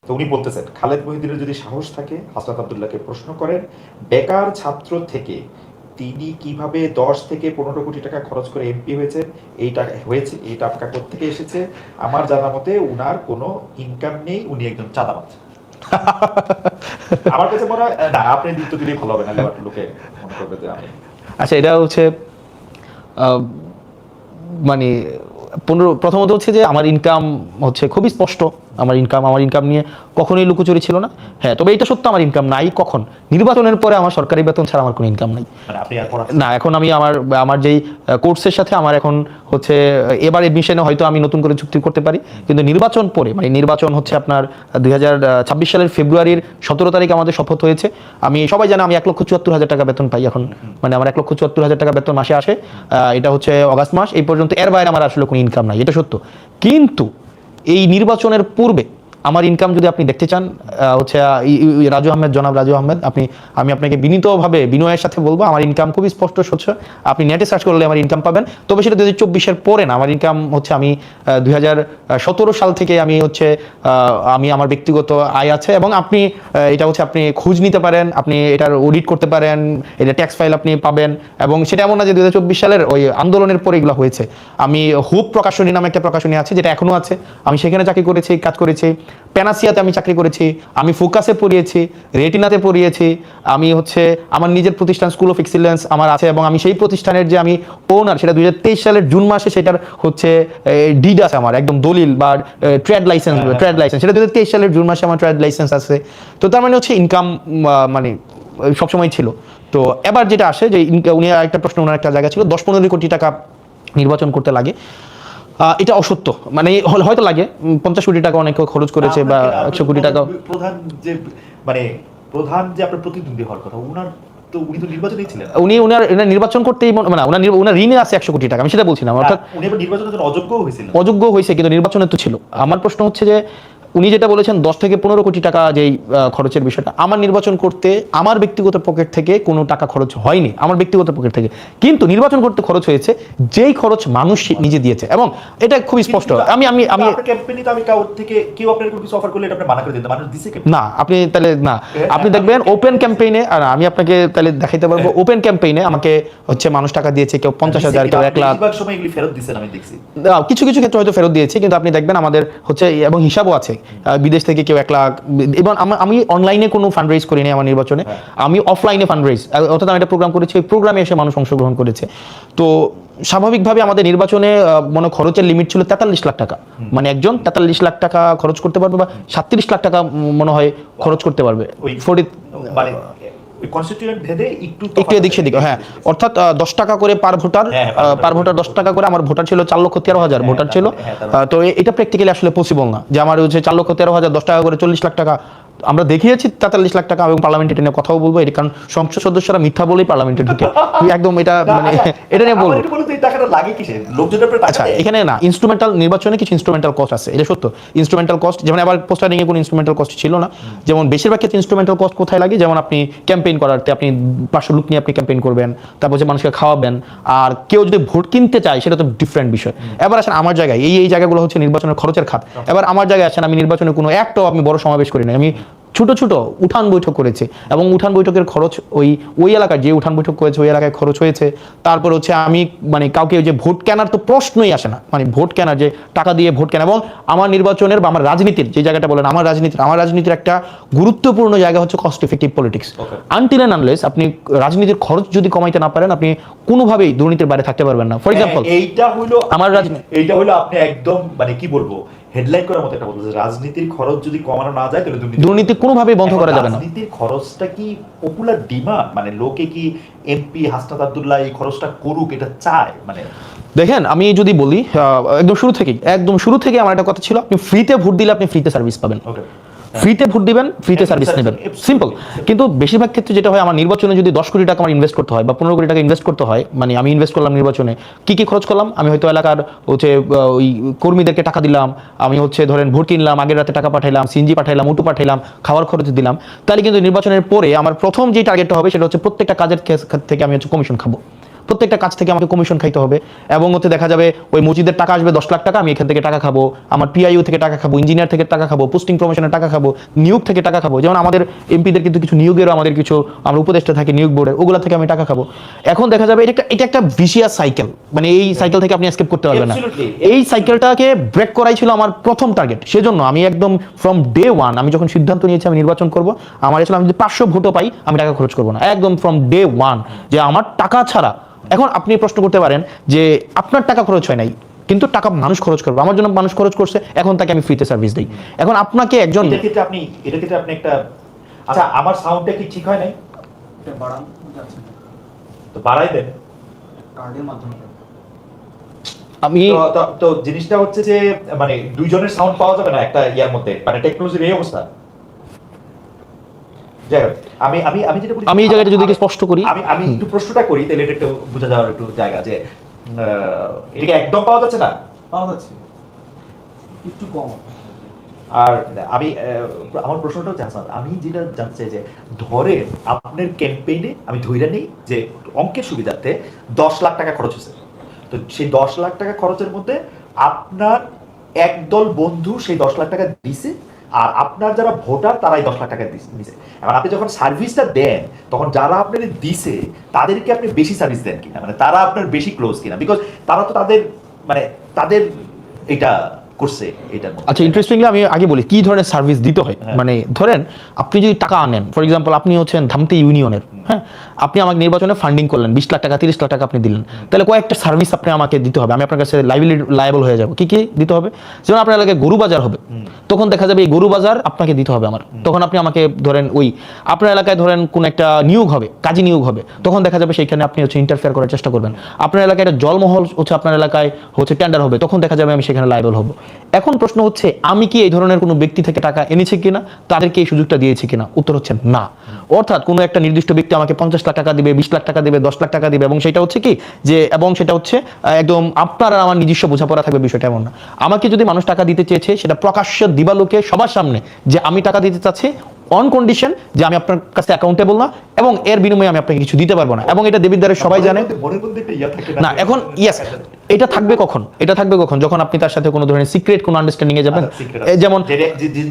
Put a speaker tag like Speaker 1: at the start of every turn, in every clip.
Speaker 1: তো উনি বলতেছেন খালেদ মহিউদ্দিনের যদি সাহস থাকে হাসনাত আব্দুল্লাহকে প্রশ্ন করেন বেকার ছাত্র থেকে তিনি কিভাবে 10 থেকে 15 কোটি টাকা খরচ করে এমপি হয়েছে, এই টাকা হয়েছে, এই টাকা কোত্থেকে এসেছে? আমার জানা মতে উনার কোনো ইনকাম নেই, উনি একজন চাঁদাবাজ। আমার কাছে মনে হয় না, আপনি দিতে দিলেই ভালো হবে, না লোকে মনে করবে যে আমি।
Speaker 2: আচ্ছা, এটা হচ্ছে মানে প্রথমত হচ্ছে যে আমার ইনকাম হচ্ছে খুবই স্পষ্ট। আমার ইনকাম নিয়ে কখনোই লুকোচুরি ছিল না। হ্যাঁ, তবে এটা সত্য, আমার ইনকাম নাই কখন, নির্বাচনের পরে আমার সরকারি বেতন ছাড়া আমার কোনো ইনকাম নাই। না, এখন আমি আমার যেই কোর্সের সাথে আমার এখন হচ্ছে এবার এডমিশনে হয়তো আমি নতুন করে চুক্তি করতে পারি, কিন্তু নির্বাচন পরে মানে নির্বাচন হচ্ছে আপনার 2026 সালের ফেব্রুয়ারির 17 তারিখ আমাদের শপথ হয়েছে। আমি সবাই জানে আমি 1,74,000 টাকা বেতন পাই এখন, মানে আমার 1,74,000 টাকা বেতন মাসে আসে। এটা হচ্ছে অগাস্ট মাস, এই পর্যন্ত এর বাইরে আমার আসলে কোনো ইনকাম নাই, এটা সত্য। কিন্তু এই নির্বাচনের পূর্বে আমার ইনকাম যদি আপনি দেখতে চান, হচ্ছে জনাব রাজু আহমেদ, আমি আপনাকে বিনীতভাবে বিনয়ের সাথে বলবো আমার ইনকাম খুবই স্পষ্ট স্বচ্ছ। আপনি নেটে সার্চ করলে আমার ইনকাম পাবেন। তবে সেটা 2024-এর পরে না। আমার ইনকাম হচ্ছে আমি 2017 সাল থেকে আমি আমার ব্যক্তিগত আয় আছে, এবং আপনি এটা হচ্ছে আপনি খোঁজ নিতে পারেন, আপনি এটার অডিট করতে পারেন, এটা ট্যাক্স ফাইল আপনি পাবেন। এবং সেটা এমন না যে 2024 সালের ওই আন্দোলনের পরে এগুলো হয়েছে। আমি হুপ প্রকাশনী নামে একটা প্রকাশনী আছে, যেটা এখনো আছে, আমি সেখানে চাকরি করেছি, কাজ করেছি। প্যানাসিয়াতে আমি চাকরি করেছি, আমি ফোকাসে পড়িয়েছি, রেটিনাতে পড়িয়েছি। আমি হচ্ছে আমার নিজের প্রতিষ্ঠান স্কুল অফ এক্সিলেন্স আমার আছে, এবং আমি সেই প্রতিষ্ঠানের যে আমি ওনার, সেটা 2023 সালের জুন মাসে সেটার হচ্ছে ডিড আছে আমার, একদম দলিল বা ট্রেড লাইসেন্স, সেটা 2023 সালের জুন মাসে আমার ট্রেড লাইসেন্স আছে। তো তার মানে হচ্ছে ইনকাম মানে সবসময় ছিল। তো এবার যেটা আসে যে উনি একটা প্রশ্ন, ওনার একটা জায়গা ছিল 10-15 কোটি টাকা নির্বাচন করতে লাগে। এটা অসত্য, মানে হয়তো লাগে 50 কোটি টাকা অনেকে খরচ করেছে, বা 100 কোটি টাকা।
Speaker 1: প্রধান যে আপনার প্রতিদ্বন্দ্বী হওয়ার কথা, উনি তো নির্বাচনেই ছিলেন।
Speaker 2: উনার নির্বাচন করতেই মানে উনার ঋণে আছে 100 কোটি টাকা, আমি সেটা বলছি না। অর্থাৎ
Speaker 1: উনি এবার নির্বাচনের জন্য
Speaker 2: অযোগ্য হয়েছে, কিন্তু নির্বাচনে তো ছিল। আমার প্রশ্ন হচ্ছে যে উনি যেটা বলেছেন 10 থেকে 15 কোটি টাকা যেই খরচের বিষয়টা, আমার নির্বাচন করতে আমার ব্যক্তিগত পকেট থেকে কোনো টাকা খরচ হয়নি, আমার ব্যক্তিগত পকেট থেকে। কিন্তু নির্বাচন করতে খরচ হয়েছে যেই খরচ মানুষ নিজে দিয়েছে, এবং এটা খুবই স্পষ্ট। না, আপনি তাহলে না, আপনি দেখবেন ওপেন ক্যাম্পেইনে, আর আমি আপনাকে তাহলে দেখাইতে পারবো, ওপেন ক্যাম্পেইনে আমাকে হচ্ছে মানুষ টাকা দিয়েছে, কেউ 50,000, কেউ 1 লাখ, কিছু কিছু ক্ষেত্রে হয়তো ফেরত দিয়েছে। কিন্তু আপনি দেখবেন আমাদের হচ্ছে, এবং হিসাবও আছে, বিদেশ থেকে কেউ 1 লাখ। এবং আমি অনলাইনে কোনো ফান্ড রেজ করিনি আমার নির্বাচনে, আমি অফলাইনে ফান্ড রেজ, অর্থাৎ আমি একটা প্রোগ্রাম করেছি, ওই প্রোগ্রামে এসে মানুষ অংশগ্রহণ করেছে। তো স্বাভাবিকভাবে আমাদের নির্বাচনে খরচের লিমিট ছিল 43 লাখ টাকা, মানে একজন 43 লাখ টাকা খরচ করতে পারবে, বা 37 লাখ টাকা মনে হয় খরচ করতে পারবে। একটু এদিক সেদিক, হ্যাঁ। অর্থাৎ 10 টাকা করে পার ভোটার 10 টাকা করে। আমার ভোটার ছিল 4,13,000 ভোটার ছিল। তো এটা প্র্যাকটিক্যালি আসলে পসিবল না যে আমার হচ্ছে 4,13,000 10 টাকা করে 40 লাখ টাকা। আমরা দেখিয়েছি 43 লাখ টাকা, এবং পার্লামেন্টে এটা নিয়ে কথাও বলবো, এটা কারণ সংসদ সদস্যরা মিথ্যা বলেই পার্লামেন্টে ঢুকে, একদম এটা মানে এটা নিয়ে বলবো। আচ্ছা, এখানে না, ইনস্ট্রুমেন্টাল নির্বাচনে কিছু ইনস্ট্রুমেন্টাল কস্ট আছে, এটা সত্য। ইনস্ট্রুমেন্টাল কস্ট, যেমন আবার পোস্টারিং এ কোনো ইনস্ট্রুমেন্টাল কস্ট ছিল না। যেমন বেশিরভাগ ক্ষেত্রে ইনস্ট্রুমেন্টাল কস্ট কোথায় লাগে, যেমন আপনি ক্যাম্পেইন করাতে আপনি 500 লোক নিয়ে আপনি ক্যাম্পেইন করবেন, তারপর যে মানুষকে খাওয়াবেন, আর কেউ যদি ভোট কিনতে চায় সেটা তো ডিফারেন্ট বিষয়। এবার আসেন আমার জায়গায়, এই জায়গাগুলো হচ্ছে নির্বাচনের খরচের খাত। এবার আমার জায়গায় আসেন, আমি নির্বাচনে কোনো একটাও আমি বড় সমাবেশ করি না, আমি ছোট ছোট উঠান বৈঠক করেছে, এবং উঠান বৈঠকের খরচ ওই এলাকায় যে উঠান বৈঠক করেছে ওই এলাকায় খরচ হয়েছে। তারপর হচ্ছে আমি মানে কাউকে যে ভোট কেনার তো প্রশ্নই আসে না, মানে ভোট কেনার যে টাকা দিয়ে ভোট কেনা। এবং আমার নির্বাচনের বা আমার রাজনীতির যে জায়গাটা বলেন, আমার রাজনীতির একটা গুরুত্বপূর্ণ জায়গা হচ্ছে cost effective politics. Until and unless আপনি রাজনীতির খরচ যদি কমাইতে না পারেন, আপনি কোনোভাবেই দুর্নীতির বাইরে থাকতে পারবেন না। ফর এক্সাম্পল,
Speaker 1: এইটা হলো আপনি একদম মানে কি বলবো, হেডলাইন করার মতো একটা বলতে, রাজনীতির খরচ যদি কমানো না যায় তাহলে
Speaker 2: দুর্নীতি কোনোভাবেই বন্ধ করা যাবে না।
Speaker 1: রাজনীতির খরচটা কি পপুলার ডিমান্ড, মানে লোকে কি এমপি হাসনাত আব্দুল্লাহ এই খরচটা করুক এটা চায়? মানে
Speaker 2: দেখেন, আমি যদি বলি একদম শুরু থেকে আমার একটা কথা ছিল, আপনি ফ্রিতে ভোট দিলে আপনি ফ্রিতে সার্ভিস পাবেন। ফ্রিতে ভোট দিবেন, ফ্রিতে সার্ভিস নেবেন, সিম্পল। কিন্তু বেশিরভাগ ক্ষেত্রে যেটা হয়, আমার নির্বাচনে যদি 10 কোটি টাকা আমার ইনভেস্ট করতে হয় বা 15 কোটি টাকা ইনভেস্ট করতে হয়, মানে আমি ইনভেস্ট করলাম নির্বাচনে, কি খরচ করলাম, আমি হয়তো এলাকার হচ্ছে ওই কর্মীদেরকে টাকা দিলাম, আমি হচ্ছে ধরেন ভোট কিনলাম, আগের রাতে টাকা পাঠাইলাম, সিএনজি পাঠাইলাম, অটো পাঠাইলাম, খাওয়ার খরচ দিলাম, তাহলে কিন্তু নির্বাচনের পরে আমার প্রথম যে টার্গেটটা হবে সেটা হচ্ছে প্রত্যেকটা কাজের থেকে আমি হচ্ছে কমিশন খাবো। প্রত্যেকটা কাজ থেকে আমাকে কমিশন খাইতে হবে, এবং হচ্ছে দেখা যাবে ওই মসজিদের টাকা আসবে 10 লাখ টাকা, আমি এখান থেকে টাকা খাবো, আমার পিআইইউ থেকে টাকা খাবো, ইঞ্জিনিয়ার থেকে টাকা খাবো, পোস্টিং প্রমোশনের টাকা খাবো, নিয়োগ থেকে টাকা খাবো। যেমন আমাদের এমপিদের কিন্তু কিছু নিয়োগেরও আমাদের কিছু আমরা উপদেষ্টা থাকে নিয়োগ বোর্ডের, ওগুলা থেকে আমি টাকা খাবো। এখন দেখা যাবে এটা একটা ভিশিয়াস সাইকেল, মানে এই সাইকেল থেকে আপনি এসকেপ করতে পারবেন না। এই সাইকেলটাকে ব্রেক করাই ছিল আমার প্রথম টার্গেট। সেজন্য আমি একদম ফ্রম ডে ওয়ান আমি যখন সিদ্ধান্ত নিয়েছি আমি নির্বাচন করব, আমার আসলে আমি যদি 500 ভোটও পাই আমি টাকা খরচ করবো না, একদম ফ্রম ডে ওয়ান, যে আমার টাকা ছাড়া। এখন আপনি প্রশ্ন করতে পারেন যে আপনার টাকা খরচ হয় নাই, কিন্তু টাকা মানুষ খরচ করবে, আমার জন্য মানুষ খরচ করছে, এখন তাকে আমি ফ্রিতে সার্ভিস দিই। এখন আপনাকে একজন
Speaker 1: এটা ক্ষেত্রে আপনি একটা, আচ্ছা আমার সাউন্ডটা কি ঠিক হয় নাই?
Speaker 3: এটা বাড়ান যাচ্ছে না,
Speaker 1: তো বাড়াই দেন।
Speaker 3: কার্ডের মাধ্যমে।
Speaker 2: আমি
Speaker 1: তো জিনিসটা হচ্ছে যে মানে দুইজনের সাউন্ড পাওয়া যাবে না একটা ইয়ার মধ্যে, মানে টেকনোলজির এই অবস্থা। যাই হোক, আমি যেটা বলি,
Speaker 2: আমি এই জায়গাটা যদি একটু স্পষ্ট করি,
Speaker 1: আমি একটু প্রশ্নটা করি, তাহলে এটা একটু বোঝা যাওয়ার একটু জায়গা, যে এটাকে একদম পাওয়া যাচ্ছে না,
Speaker 3: পাওয়া যাচ্ছে একটু কম।
Speaker 1: আর আমি আমার প্রশ্নটা হচ্ছে হাসান, আমি যেটা জানতে চাই যে ধরে আপনার ক্যাম্পেইনে আমি ধরে নেই যে অঙ্কের সুবিধার্থে 10 লাখ টাকা খরচ হয়েছে, তো সেই 10 লাখ টাকা খরচের মধ্যে আপনার একদল বন্ধু সেই 10 লাখ টাকা দিছে, আর আপনার যারা ভোটার তারাই 10 লাখ টাকা দিছে। এখন আপনি যখন সার্ভিসটা দেন তখন যারা আপনাদের দিছে তাদেরকে আপনি বেশি সার্ভিস দেন কিনা, মানে তারা আপনার বেশি ক্লোজ কিনা, বিকজ তারা তো তাদের এটা করছে এটার মধ্যে।
Speaker 2: আচ্ছা, ইন্টারেস্টিংলি আমি আগে বলি কি ধরনের সার্ভিস দিতে হয়। মানে ধরেন আপনি যদি টাকা আনেন, ফর এক্সাম্পল আপনি হচ্ছেন ধামতি ইউনিয়নের, হ্যাঁ, আপনি আমাকে নির্বাচনে ফান্ডিং করলেন 20 লাখ টাকা 30 লাখ টাকা আপনি দিলেন, তাহলে কয়েকটা সার্ভিস আপনি আমাকে দিতে হবে, আমি আপনার কাছে লাইবল হয়ে যাব। কি কি দিতে হবে? যেমন আপনার এলাকায় গরু বাজার হবে, তখন দেখা যাবে এই গরু বাজার আপনাকে দিতে হবে আমার, তখন আপনি আমাকে ধরেন ওই আপনার এলাকায় ধরেন কোন একটা নিয়োগ হবে, কাজী নিয়োগ হবে, তখন দেখা যাবে সেইখানে আপনি হচ্ছে ইন্টারফেয়ার করার চেষ্টা করবেন। আপনার এলাকায় একটা জলমহল হচ্ছে আপনার এলাকায় হচ্ছে টেন্ডার হবে, তখন দেখা যাবে আমি সেখানে লাইবল হব। এখন প্রশ্ন হচ্ছে আমি কি এই ধরনের কোনো ব্যক্তি থেকে টাকা এনেছি কিনা, তাদেরকে এই সুযোগটা দিয়েছি কিনা? উত্তর হচ্ছে না। অর্থাৎ কোনো একটা নির্দিষ্ট ব্যক্তি আমাকে 50 লাখ টাকা দিবে, 20 লাখ টাকা দিবে, 10 লাখ টাকা দিবে, এবং সেটা হচ্ছে কি যে, এবং সেটা হচ্ছে একদম আপনার আর আমার নিজস্ব বোঝাপড়া থাকবে, বিষয়টা এমন না। আমাকে যদি মানুষ টাকা দিতে চেয়েছে সেটা প্রকাশ্য দিবালোকে সবার সামনে যে আমি টাকা দিতে চাচ্ছি, অন কন্ডিশন যে আমি আপনার কাছে অ্যাকাউন্টেবল না, এবং এর বিনিময়ে আমি আপনাকে কিছু দিতে পারবো না, এবং এটা দেবিদ্বারের সবাই জানে। না, এখন ইয়েস, এটা থাকবে কখন? এটা থাকবে কখন? যখন আপনি তার সাথে কোনো ধরনের সিক্রেট কোনো আন্ডারস্ট্যান্ডিং এ যাবেন, যেমন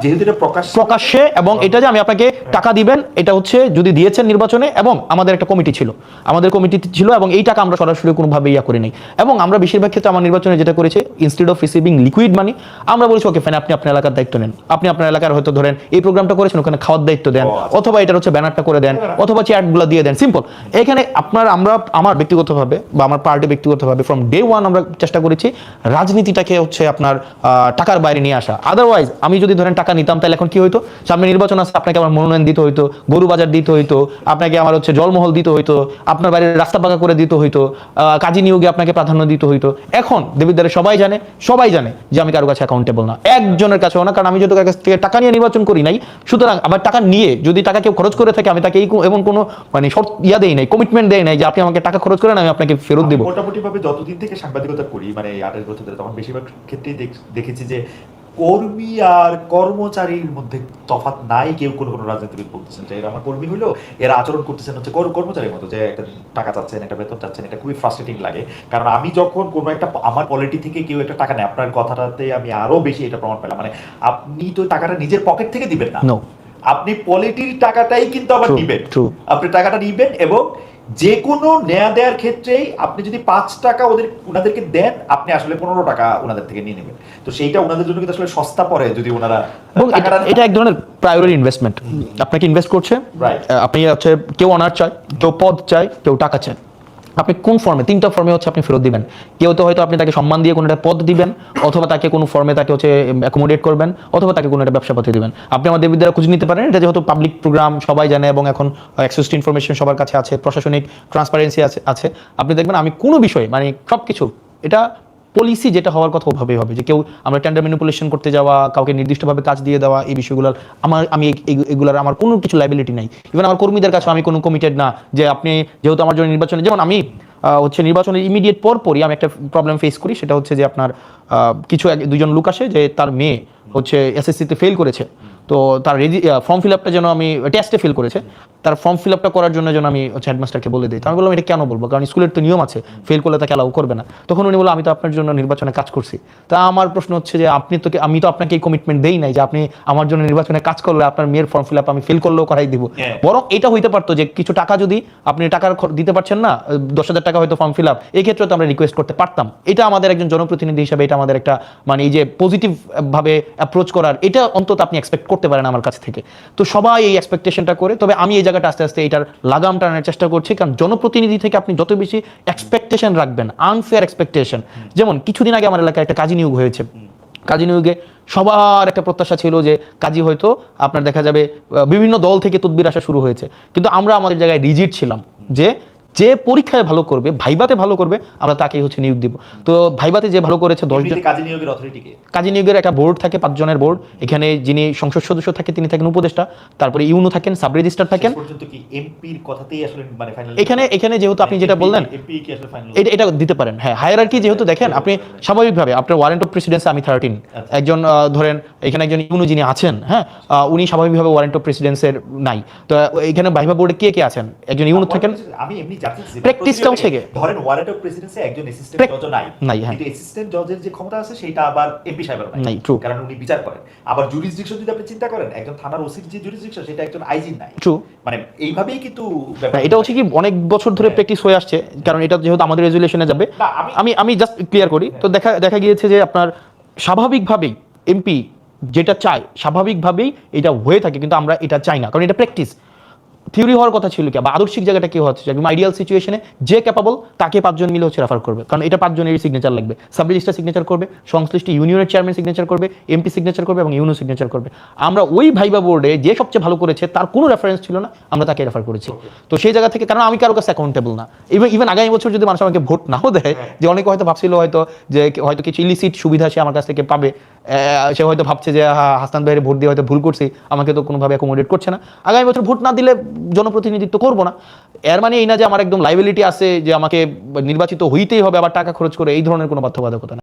Speaker 1: যেহেতু এটা
Speaker 2: প্রকাশ্যে, এবং এটা যে আমি আপনাকে টাকা দিবেন, এটা হচ্ছে যদি দিয়েছেন নির্বাচনে, এবং আমাদের একটা কমিটি ছিল, এবং এই টাকা আমরা সরাসরি কোনোভাবে ইয়া করি নাই, এবং আমরা বেশিরভাগ ক্ষেত্রে আমার নির্বাচনে যেটা করেছি, instead of receiving liquid money, আমরা বলেছি ওকে ফাইন, আপনি আপনার এলাকার দায়িত্ব নেন, আপনি আপনার এলাকার হয়তো ধরেন এই প্রোগ্রামটা করেছেন, ওখানে খাওয়ার দায়িত্ব দেন, অথবা এটা হচ্ছে ব্যানারটা করে দেন, অথবা চ্যাটগুলো দিয়ে দেন, সিম্পল। এখানে আমার ব্যক্তিগতভাবে বা আমার পার্টি ব্যক্তিগতভাবে ফ্রম ডে ওয়ান আমরা চেষ্টা করেছি রাজনীতিটাকে হচ্ছে আপনার টাকার বাইরে নিয়ে আসা। আদারওয়াইজ আমি যদি ধরেন টাকা নিতাম, তাহলে এখন কি হইতো, সামনে নির্বাচন আছে, আপনাকে আমার মনোনয়ন দিতে হইতো, গরু বাজার দিতে হইতো, আপনাকে আমার হচ্ছে জলমহল দিতে হইতো, আপনার বাড়ির রাস্তা পাকা করে দিতে হইতো, কাজী নিয়োগে আপনাকে প্রাধান্য দিতে হইতো। এখন দেবিদ্বারে সবাই জানে যে আমি কারো কাছে অ্যাকাউন্টেবল না, একজনের কাছেও না, কারণ আমি যদি কাছ থেকে টাকা নিয়ে নির্বাচন করি নাই, সুতরাং আমার টাকা নিয়ে যদি টাকা কেউ খরচ করে থাকে, আমি তাকে এমন কোনো মানে শর্ত দেই নাই, কমিটমেন্ট দেই নাই যে আপনি আমাকে টাকা খরচ করেন আমি আপনাকে ফেরত দেবো।
Speaker 1: মোটামুটি ভাবে যতদিন থেকে সাংবাদিকতা করি, মানে 28 বছর ধরে, তখন বেশিরভাগ ক্ষেত্রেই দেখেছি যে কর্মী আর কর্মচারীর মধ্যে তফাৎ নাই। কেউ কোনো রাজনীতিবিদ বলতেছেন যে এরা আমার কর্মী হইলো, এরা আচরণ করতেছেন হচ্ছে কর্মচারীর মতো, যে একটা টাকা চাচ্ছেন, একটা বেতন চাচ্ছেন। এটা খুবই ফ্রাস্ট্রেটিং লাগে, কারণ আমি যখন কোনো একটা আমার পলিটি থেকে কেউ একটা টাকা নেয়, আপনার কথাটাতে আমি আরো বেশি এটা প্রমাণ পেলাম, মানে আপনি তো টাকাটা নিজের পকেট থেকে দিবেন না, আপনি পলিটির টাকাটাই কিন্তু আবার নিবেন, আপনি টাকাটা নিবেন, এবং যে কোনো নেয়া দেওয়ার ক্ষেত্রেই আপনি যদি 5 টাকা ওনাদেরকে দেন, আপনি আসলে 15 টাকা ওনাদের থেকে নিয়ে নেবেন। তো সেইটা ওনাদের জন্য কিন্তু আসলে সস্তা পড়ে যদি ওনারা,
Speaker 2: এটা এক ধরনের প্রায়োরিটি ইনভেস্টমেন্ট। আপনাকে ইনভেস্ট করছে, আপনি হচ্ছে কেউ অনার চায়, কেউ পদ চায়, কেউ টাকা চায়, আপনি কোন ফর্মে, 3টা ফর্মে হচ্ছে আপনি ফেরত দিবেন। কেউ তো হয়তো আপনি তাকে সম্মান দিয়ে কোনো একটা পদ দিবেন, অথবা তাকে কোনো ফর্মে তাকে হচ্ছে অ্যাকোমোডেট করবেন, অথবা তাকে কোনো একটা ব্যবসা পাতি দিবেন। আপনি আমাদের বিদ্যালয়ে খুঁজে নিতে পারেন, এটা যেহেতু পাবলিক প্রোগ্রাম সবাই জানে, এবং এখন অ্যাক্সেস টু ইনফরমেশন সবার কাছে আছে, প্রশাসনিক ট্রান্সপারেন্সি আছে। আপনি দেখবেন আমি কোনো বিষয় মানে সব কিছু, এটা পলিসি যেটা হওয়ার কথা ওভাবেই হবে, যে কেউ আমরা টেন্ডার ম্যানিপুলেশন করতে যাওয়া, কাউকে নির্দিষ্টভাবে কাজ দিয়ে দেওয়া, এই বিষয়গুলোর আমি এগুলোর আমার কোনো কিছু লাইবিলিটি নাই। ইভেন আমার কর্মীদের কাছে আমি কোনো কমিটেড না, যে আপনি যেহেতু আমার জন্য নির্বাচনে, যেমন আমি হচ্ছে নির্বাচনের ইমিডিয়েট পরপরই আমি একটা প্রবলেম ফেস করি, সেটা হচ্ছে যে আপনার দুজন লোক আসে যে তার মেয়ে হচ্ছে এসএসসিতে ফেল করেছে, তো তার ফর্ম ফিল আপটা যেন আমি টেস্টে ফেল করেছে, তার ফর্ম ফিল আপটা করার জন্য যেন আমি হচ্ছে হেডমাস্টারকে বলে দিই। তো আমি বললাম এটা কেন বলবো, কারণ স্কুলের তো নিয়ম আছে, ফেল করলে তাকে অ্যালাউ করবে না। তখন উনি বললো আমি তো আপনার জন্য নির্বাচনে কাজ করছি। তা আমার প্রশ্ন হচ্ছে যে আমি তো আপনাকে এই কমিটমেন্ট দেই নাই যে আপনি আমার জন্য নির্বাচনে কাজ করলে আপনার মেয়ের ফর্ম ফিল আপ আমি ফেল করলেও করাই দিব। বরং এটা হইতে পারতো যে কিছু টাকা যদি আপনি টাকার দিতে পারছেন না, 10,000 টাকা হয়তো ফর্ম ফিল আপ, এই ক্ষেত্রে তো আমরা রিকোয়েস্ট করতে পারতাম। এটা আমাদের একজন জনপ্রতিনিধি হিসাবে এটা আমাদের একটা মানে এই যে পজিটিভ ভাবে অ্যাপ্রোচ করার, এটা অন্তত আপনি এক্সপেক্ট করতে পারেন আমার কাছ থেকে। তো সবাই এই এক্সপেকটেশনটা করে, তবে আমি এই জায়গাটা আস্তে আস্তে এটার লাগাম টানার চেষ্টা করছি, কারণ জনপ্রতিনিধি থেকে আপনি যত বেশি এক্সপেকটেশন রাখবেন, আনফেয়ার এক্সপেকটেশন, যেমন কিছুদিন আগে আমার এলাকায় একটা কাজী নিয়োগ হয়েছে। কাজী নিয়োগে সবার একটা প্রত্যাশা ছিল যে কাজী হয়তো আপনার দেখা যাবে বিভিন্ন দল থেকে তদবির আসা শুরু হয়েছে, কিন্তু আমরা আমাদের জায়গায় রিজিড ছিলাম যে পরীক্ষায় ভালো করবে, ভাইবাতে ভালো করবে, আমরা তাকেই হচ্ছে নিয়োগ দিব। তো ভাইবাতে যে ভালো করেছে 10 জন।
Speaker 1: কাজী নিয়োগের অথরিটিকে,
Speaker 2: কাজী নিয়োগের একটা বোর্ড থাকে, 5 জনের বোর্ড। এখানে যিনি সংসদ সদস্য থাকে তিনি থাকেন উপদেষ্টা, তারপরে ইউনো থাকেন, সাব রেজিস্ট্রার থাকেন।
Speaker 1: পর্যন্ত কি এমপির কথাতেই আসলে মানে ফাইনাল?
Speaker 2: এখানে যেহেতু আপনি যেটা বললেন
Speaker 1: এমপি কি আসলে ফাইনাল
Speaker 2: এটা দিতে পারেন, হ্যাঁ। হায়ারার্কি যেহেতু দেখেন আপনি স্বাভাবিকভাবে আপনার ওয়ারেন্ট অফ প্রেসিডেন্সি আমি 13, একজন ধরেন এখানে একজন ইউনো যিনি আছেন, হ্যাঁ, উনি স্বাভাবিকভাবে ওয়ারেন্ট অফ প্রেসিডেন্সের নাই। তো এখানে ভাইভা বোর্ডে কে আছে? একজন ইউনো থাকেন।
Speaker 1: আমি এমনি জানতে
Speaker 2: প্র্যাকটিসটা হচ্ছে কি,
Speaker 1: ধরেন ওয়ারেন্ট অফ প্রেসিডেন্সি একজন অ্যাসিস্ট্যান্ট জজও নাই,
Speaker 2: হ্যাঁ,
Speaker 1: কিন্তু অ্যাসিস্ট্যান্ট জজের যে ক্ষমতা আছে সেটা আবার এমপি সাহেবের
Speaker 2: নাই, ট্রু।
Speaker 1: কারণ উনি বিচার করেন। আবার জুরিসডিকশন যদি আপনি চিন্তা করেন, একজন থানার ওসির যে জুরিসডিকশন সেটা একজন আইজির নাই,
Speaker 2: ট্রু।
Speaker 1: মানে এইভাবেই কিন্তু
Speaker 2: এটা হচ্ছে কি অনেক বছর ধরে প্র্যাকটিস হয়ে আসছে, কারণ এটা যেহেতু আমাদের রেজুলেশনে যাবে। আমি জাস্ট ক্লিয়ার করি। তো দেখা গিয়েছে যে আপনার স্বাভাবিকভাবেই এমপি যেটা চায় স্বাভাবিকভাবেই এটা হয়ে থাকে, কিন্তু আমরা এটা চাই না, কারণ এটা প্র্যাকটিস। থিওরি হওয়ার কথা ছিল কি, বা আদর্শিক জায়গাটা কি হচ্ছে, একদম আইডিয়াল সিচুয়েশনে যে ক্যাপাবল তাকে 5 জন মিলে হচ্ছে রেফার করবে, কারণ এটা 5 জনেরই সিগনেচার লাগবে। সাব রেজিস্ট্রার সিগনেচার করবে, সংশ্লিষ্ট ইউনিয়নের চেয়ারম্যান সিগনেচার করবে, এমপি সিগনেচার করবে এবং ইউনো সিগনেচার করবে। আমরা ওই ভাইবা বোর্ডে যে সবচেয়ে ভালো করেছে তার কোনো রেফারেন্স ছিল না, আমরা তাকে রেফার করেছি। তো সেই জায়গা থেকে, কারণ আমি কারো কাছে অ্যাকাউন্টেবল না। ইভেন আগামী বছর যদি মানুষ আমাকে ভোট নাও দেয়, যে অনেকে হয়তো ভাবছিল যে হয়তো কিছু ইলিসিট সুবিধা সে আমার কাছ থেকে পাবে, সে হয়তো ভাবছে যে হাসান ভাইয়ের ভোট দিয়ে হয়তো ভুল করছি, আমাকে তো কোনোভাবে অ্যাকোমোডেট করছে না, আগামী বছর ভোট না দিলে জনপ্রতিনিধিত্ব করবো না। এর মানে এই না যে আমার একদম লাইবিলিটি আছে যে আমাকে নির্বাচিত হইতেই হবে আবার টাকা খরচ করে, এই ধরনের কোনো বাধ্যবাধকতা না।